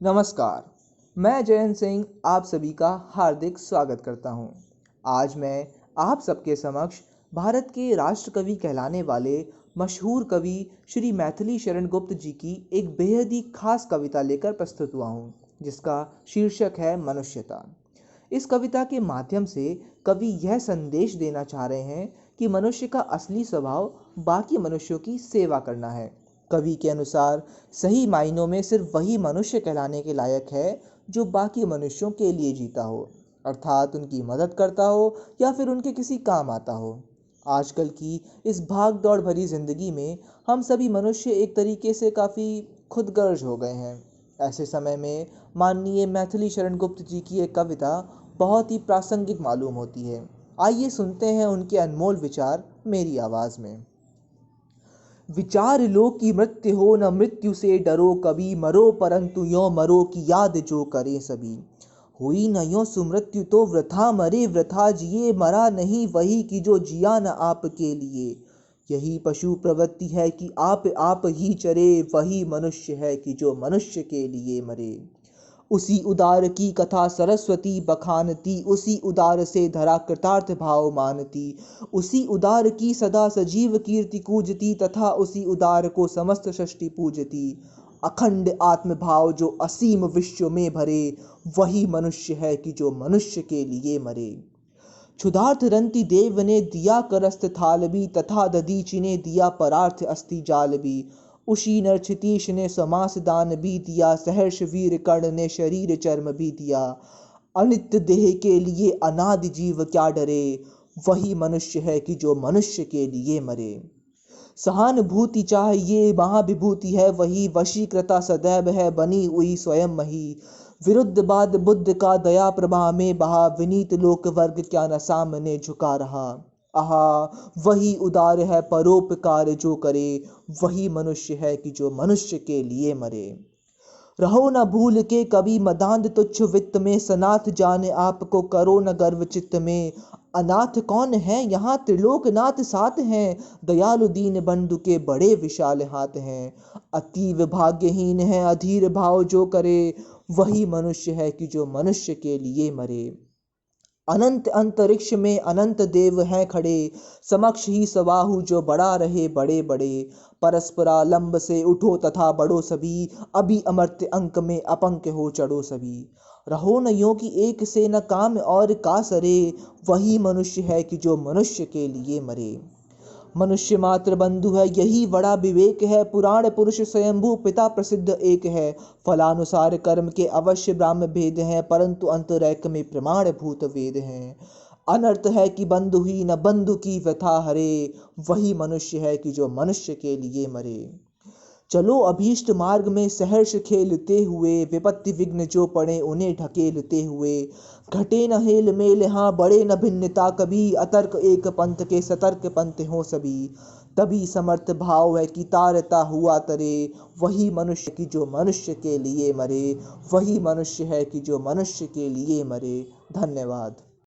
नमस्कार। मैं जयंत सिंह आप सभी का हार्दिक स्वागत करता हूं। आज मैं आप सबके समक्ष भारत के राष्ट्र कवि कहलाने वाले मशहूर कवि श्री मैथिली शरण गुप्त जी की एक बेहद ही खास कविता लेकर प्रस्तुत हुआ हूं, जिसका शीर्षक है मनुष्यता। इस कविता के माध्यम से कवि यह संदेश देना चाह रहे हैं कि मनुष्य का असली स्वभाव बाकी मनुष्यों की सेवा करना है। कवि के अनुसार सही मायनों में सिर्फ वही मनुष्य कहलाने के लायक है जो बाकी मनुष्यों के लिए जीता हो, अर्थात उनकी मदद करता हो या फिर उनके किसी काम आता हो। आजकल की इस भाग दौड़ भरी जिंदगी में हम सभी मनुष्य एक तरीके से काफ़ी खुदगर्ज हो गए हैं। ऐसे समय में माननीय मैथिली शरण गुप्त जी की एक कविता बहुत ही प्रासंगिक मालूम होती है। आइए सुनते हैं उनके अनमोल विचार मेरी आवाज़ में। विचार लो कि मृत्यु हो न मृत्यु से डरो कभी, मरो परंतु यो मरो की याद जो करे सभी। हुई न यो सुमृत्यु तो वृथा मरे वृथा जिए, मरा नहीं वही कि जो जिया न आपके लिए। यही पशु प्रवृत्ति है कि आप ही चरे, वही मनुष्य है कि जो मनुष्य के लिए मरे। उसी उदार की कथा सरस्वती बखानती, उसी उदार से धरा कृतार्थ भाव मानती। उसी उदार की सदा सजीव कीर्ति कूजती, तथा उसी उदार को समस्त सृष्टि पूजती। अखंड आत्म भाव जो असीम विश्व में भरे, वही मनुष्य है कि जो मनुष्य के लिए मरे। क्षुधार्थ रंति देव ने दिया करस्त थाल भी, तथा दधीचि ने दिया परार्थ अस्थि जाल भी। उसी नरक्षितीश ने समास दान भी दिया, सहर्ष वीर कर्ण ने शरीर चर्म भी दिया। अनित्य देह के लिए अनादि जीव क्या डरे, वही मनुष्य है कि जो मनुष्य के लिए मरे। सहानुभूति चाहिए महाविभूति है वही, वशीकृता सदैव है बनी हुई स्वयं मही। विरुद्ध बाद बुद्ध का दया प्रभा में बहा, विनीत लोक वर्ग क्या न सामने झुका रहा। आहा वही उदार है परोपकार जो करे, वही मनुष्य है कि जो मनुष्य के लिए मरे। रहो न भूल के कभी मदांध तुच्छ वित्त में, सनाथ जाने आपको करो न गर्व चित्त में। अनाथ कौन है यहाँ त्रिलोकनाथ साथ हैं, दयालु दीन बंधु के बड़े विशाल हाथ हैं। अतीव भाग्यहीन है अधीर भाव जो करे, वही मनुष्य है कि जो मनुष्य के लिए मरे। अनंत अंतरिक्ष में अनंत देव हैं खड़े, समक्ष ही सवाहु जो बड़ा रहे बड़े बड़े। परस्परालंब से उठो तथा बढ़ो सभी, अभी अमर्त्य अंक में अपंक हो चढ़ो सभी। रहो न यो कि एक से न काम और का सरे, वही मनुष्य है कि जो मनुष्य के लिए मरे। मनुष्य मात्र बंधु है यही बड़ा विवेक है, पुराण पुरुष स्वयंभू पिता प्रसिद्ध एक है। फलानुसार कर्म के अवश्य ब्राह्म भेद हैं, परंतु अंतरैक में प्रमाण भूत वेद हैं। अनर्थ है कि बंधु ही न बंधु की व्यथा हरे, वही मनुष्य है कि जो मनुष्य के लिए मरे। चलो अभीष्ट मार्ग में सहर्ष खेलते हुए, विपत्ति विघ्न जो पड़े उन्हें ढकेलते हुए। घटे न हेल मेल हाँ बढ़े न भिन्नता कभी, अतर्क एक पंथ के सतर्क पंथ हो सभी। तभी समर्थ भाव है कि तारता हुआ तरे, वही मनुष्य की जो मनुष्य के लिए मरे, वही मनुष्य है कि जो मनुष्य के लिए मरे। धन्यवाद।